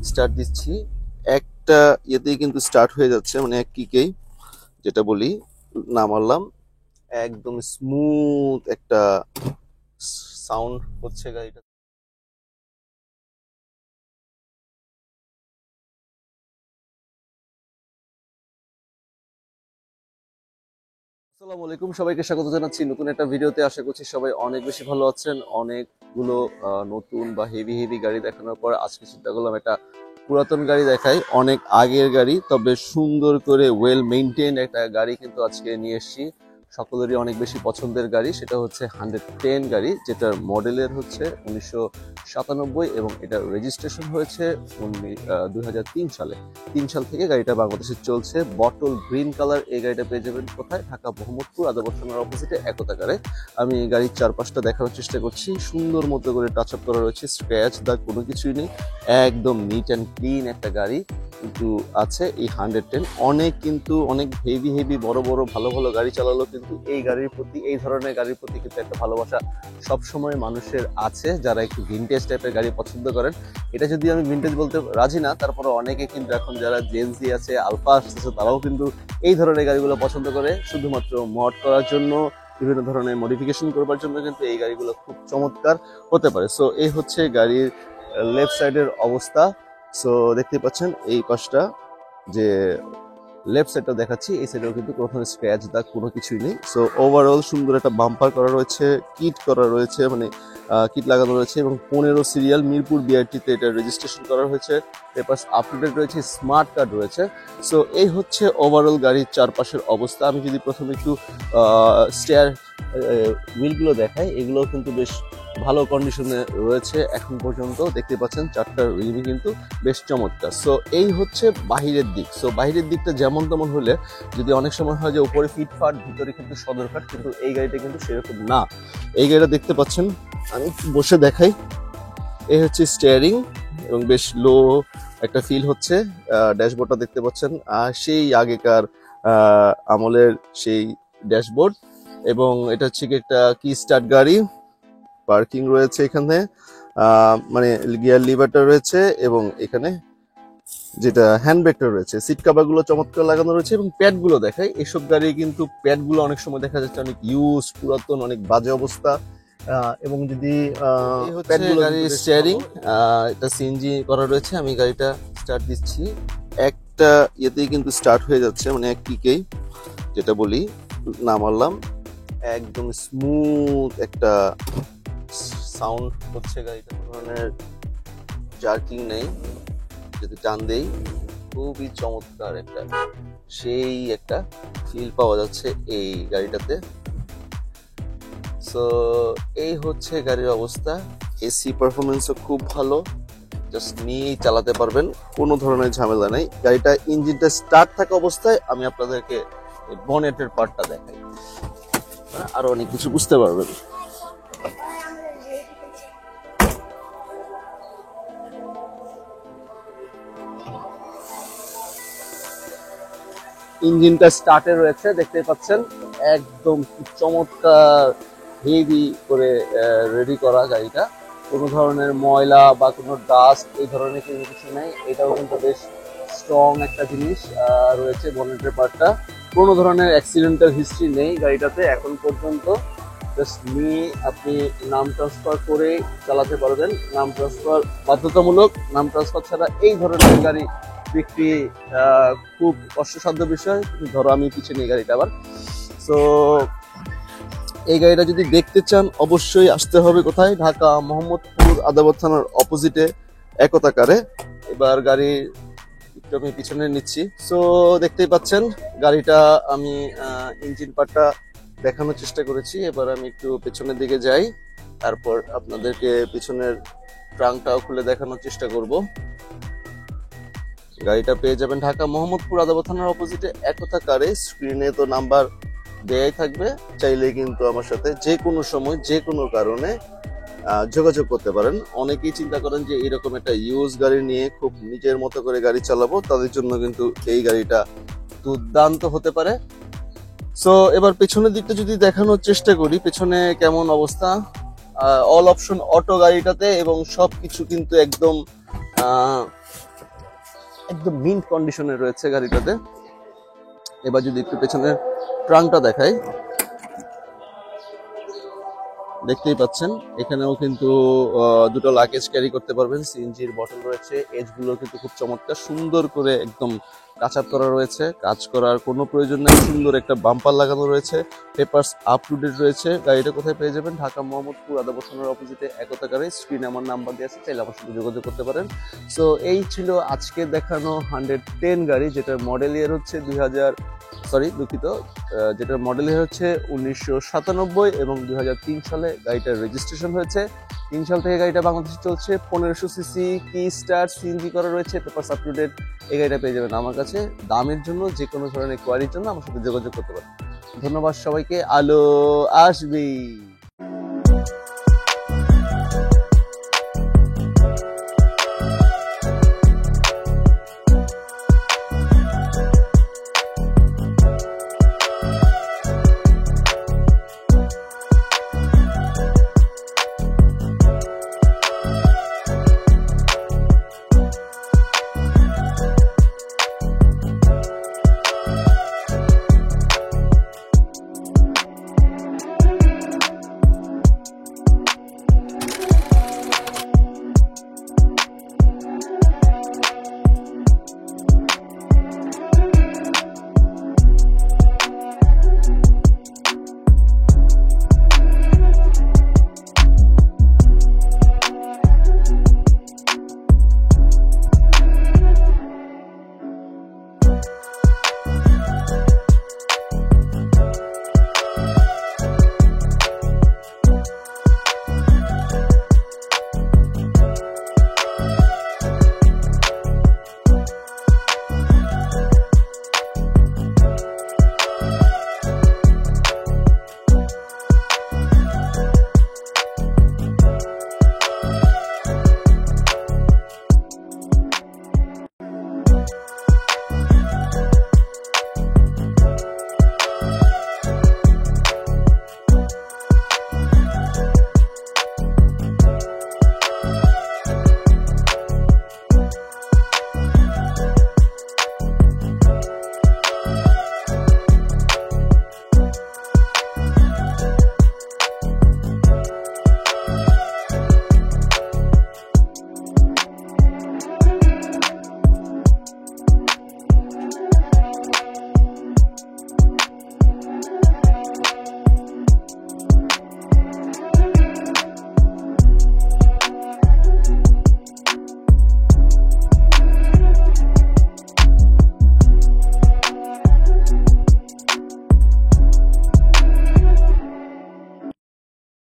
Start দিচ্ছি একটা ইয়েতেই কিন্তু স্টার্ট হয়ে যাচ্ছে, মানে এক কিকেই যেটা বলি নামালাম, একদম স্মুথ একটা সাউন্ড হচ্ছে গাড়িটা। আসসালামু আলাইকুম, সবাইকে স্বাগত জানাচ্ছি নতুন একটা ভিডিওতে। আশা করছি সবাই অনেক বেশি ভালো আছেন। অনেকগুলো নতুন বা হেভি হেভি গাড়ি দেখানোর পর আজকে চিন্তা করলাম একটা পুরাতন গাড়ি দেখাই, অনেক আগের গাড়ি, তবে সুন্দর করে ওয়েল মেইনটেইন একটা গাড়ি কিন্তু আজকে নিয়ে এসেছি। সকলেরই অনেক বেশি পছন্দের গাড়ি, সেটা হচ্ছে 110 গাড়ি, যেটার মডেলের হচ্ছে 1997 এবং এটার রেজিস্ট্রেশন হয়েছে 2003 সালে। 3 সাল থেকে গাড়িটা বাংলাদেশে চলছে। বটল গ্রিন কালার এই গাড়িটা পেয়ে যাবেন কোথায়? ঢাকা মোহাম্মদপুর আদাবর থানার অপোজিটে একতাকারে। আমি গাড়ির চারপাশটা দেখানোর চেষ্টা করছি। সুন্দর মতো করে টাচ আপ করা রয়েছে, স্ক্র্যাচ দাগ কোনো কিছুই নেই, একদম নিট অ্যান্ড ক্লিন একটা গাড়ি কিন্তু আছে এই 110। অনেক কিন্তু অনেক হেভি হেভি বড় বড় ভালো ভালো গাড়ি চালালো, কিন্তু এই গাড়ির প্রতি, এই ধরনের গাড়ির প্রতি কিন্তু একটা ভালোবাসা সবসময় মানুষের আছে, যারা একটু ভিনটেজ টাইপের গাড়ি পছন্দ করেন। এটা যদি আমি ভিনটেজ বলতে রাজি না, তারপরে অনেকে কিন্তু এখন যারা জেনজি আছে, আলফা আসতেছে, তারাও কিন্তু এই ধরনের গাড়িগুলো পছন্দ করে শুধুমাত্র মড করার জন্য, বিভিন্ন ধরনের মডিফিকেশন করবার জন্য কিন্তু এই গাড়িগুলো খুব চমৎকার হতে পারে। সো এই হচ্ছে গাড়ির লেফট সাইডের অবস্থা। সো দেখতে পাচ্ছেন এই পাশটা, যে লেফট সাইডটা দেখাচ্ছি, এই সাইডেও কিন্তু কোনো স্ক্র্যাচ দাগ কোনো কিছুই নেই। সো ওভারঅল সুন্দর একটা বাম্পার করা রয়েছে, কিট করা রয়েছে, মানে কিট লাগানো রয়েছে, এবং 15 সিরিয়াল মিরপুর বিআরটিতে এটা রেজিস্ট্রেশন করা হয়েছে। পেপারস আপডেটেড রয়েছে, স্মার্ট কার্ড রয়েছে। সো এই হচ্ছে ওভারঅল গাড়ির চারপাশের অবস্থা। আমি যদি প্রথমে একটু স্টেয়ার হুইলগুলো দেখাই, এগুলো কিন্তু বেশ ভালো কন্ডিশনে রয়েছে এখন পর্যন্ত। দেখতে পাচ্ছেন চারটা রিমই কিন্তু বেশ চমৎকার। সো এই হচ্ছে বাহিরের দিক। সো বাহিরের দিকটা যেমন তেমন হলে, যদি অনেক সময় হয় যে উপরে ফিটফাট ভিতরে কিন্তু সদরঘাট, কিন্তু এই গাড়িটা কিন্তু সেরকম না। এই গাড়িটা দেখতে পাচ্ছেন, আমি একটু বসে দেখাই। এই হচ্ছে স্টিয়ারিং, এবং বেশ লো একটা ফিল হচ্ছে। ড্যাশবোর্ডটা দেখতে পাচ্ছেন, সেই আগেকার আমলের সেই ড্যাশবোর্ড, এবং এটা হচ্ছে কি একটা কি স্টার্ট গাড়ি। পার্কিং রয়েছে এখানে, মানে গিয়ার লিভারটা রয়েছে, এবং এখানে যেটা হ্যান্ডব্রেকটা রয়েছে, সিট কাভার গুলো চমৎকার লাগানো রয়েছে। এবং প্যাড গুলো দেখাই, এসব গাড়ি কিন্তু প্যাড গুলো অনেক সময় দেখা যাচ্ছে অনেক ইউজ, পুরাতন, অনেক বাজে অবস্থা। এবং যদি গাড়ির স্টিয়ারিং, এটা সিএনজি করা রয়েছে। আমি গাড়িটা স্টার্ট দিচ্ছি, একটা ইয়েতেই কিন্তু স্টার্ট হয়ে যাচ্ছে, মানে এক কিকেই যেটা বলি নামালাম, একদম স্মুথ একটা সাউন্ড হচ্ছে গাড়িটা। কোনো ধরনের জার্কিং নেই, যদি টান দেই খুবই চমৎকার একটা, সেই একটা ফিল পাওয়া যাচ্ছে এই গাড়িটাতে। সো এই হচ্ছে গাড়ির অবস্থা। এসি পারফরমেন্সও খুব ভালো, জাস্ট নিয়েই চালাতে পারবেন, কোনো ধরনের ঝামেলা নেই। গাড়িটা ইঞ্জিনটা স্টার্ট থাকা অবস্থায় আমি আপনাদেরকে বনেটের পার্টটা দেখাই, আরো অনেক কিছু বুঝতে পারবেন। ইঞ্জিনটা স্টার্টে রয়েছে, দেখতে পাচ্ছেন, একদম চমৎকার হেভি করে রেডি করা গাড়িটা। কোনো ধরনের ময়লা বা কোনো ডাস্ট এই ধরনের কোনো কিছু নেই। এটাও কিন্তু বেশ স্ট্রং একটা জিনিস রয়েছে বনেটের পার্টটা। কোনো ধরনের অ্যাক্সিডেন্টাল হিস্ট্রি নেই গাড়িটাতে এখন পর্যন্ত। জাস্ট নিয়ে আপনি নাম ট্রান্সফার করে চালাতে পারবেন। নাম ট্রান্সফার বাধ্যতামূলক, নাম ট্রান্সফার ছাড়া এই ধরনের গাড়ি বিক্রি খুব কষ্টসাধ্য বিষয়। ধরো আমি পিছনে এই গাড়িটা আবার। সো এই গাড়িটা যদি দেখতে চান অবশ্যই আসতে হবে কোথায়? ঢাকা মোহাম্মদপুর আদাবর থানার অপোজিটে একতাকারে। এবার গাড়ি একটু আমি পিছনে নিচ্ছি। সো দেখতেই পাচ্ছেন গাড়িটা আমি ইঞ্জিন পার্টটা দেখানোর চেষ্টা করেছি। এবার আমি একটু পেছনের দিকে যাই, তারপর আপনাদেরকে পিছনের ট্রাঙ্কটাও খুলে দেখানোর চেষ্টা করব। গাড়িটা পেয়ে যাবেন ঢাকা মোহাম্মদপুর আদাবর থানার অপোজিটে একতাকারে। স্ক্রিনে তো নাম্বার দেয়াই থাকবে, চাইলে কিন্তু আমার সাথে যে কোনো সময় যে কোনো কারণে যোগাযোগ করতে পারেন। অনেকেই চিন্তা করেন যে এরকম একটা ইউজ গাড়ি নিয়ে খুব নিজের মতো করে গাড়ি চালাবো, তাদের জন্য কিন্তু এই গাড়িটা দুর্দান্ত হতে পারে। সো এবার পেছনের দিকটা যদি দেখানোর চেষ্টা করি, পেছনে কেমন অবস্থা। অল অপশন অটো গাড়িটাতে, এবং সবকিছু কিন্তু একদম একদম মিন্ট কন্ডিশনে রয়েছে গাড়িটাতে। এবার যদি একটু পেছনের ট্রাঙ্কটা দেখাই, দেখতেই পাচ্ছেন এখানেও কিন্তু দুটো লাগেজ ক্যারি করতে পারবেন। সিএনজির বটল রয়েছে, এজ গুলো কিন্তু খুব চমৎকার, সুন্দর করে একদম কাঁচাপ করা রয়েছে, কাজ করার কোনো প্রয়োজন নেই। সুন্দর একটা বাম্পার লাগানো রয়েছে, পেপারস আপ টু ডেট রয়েছে। গাড়িটা কোথায় পেয়ে যাবেন? ঢাকা মোহাম্মদপুর আদাবর থানার অপোজিটে একতাকারে। স্ক্রিনে আমার নাম্বার দিয়ে আছে, চাইলে আমার সাথে যোগাযোগ করতে পারেন। সো এই ছিল আজকে দেখানো 110 গাড়ি, যেটার মডেল ইয়ার হচ্ছে 2000, সরি দুঃখিত, যেটার মডেল ইয়ার হচ্ছে 1997 এবং 2003 সালে গাড়িটার রেজিস্ট্রেশন হয়েছে। 3 সাল থেকে গাড়িটা বাংলাদেশে চলছে। 1500 সিসি কি স্টার সিএনজি করা রয়েছে, পেপারস আপ টু ডেট। এই গাড়িটা পেয়ে যাবেন আমার কাছে। দামের জন্য, যে কোনো ধরনের কোয়ারির জন্য আমার সাথে যোগাযোগ করতে পারেন। ধন্যবাদ সবাইকে। আলো আসবি।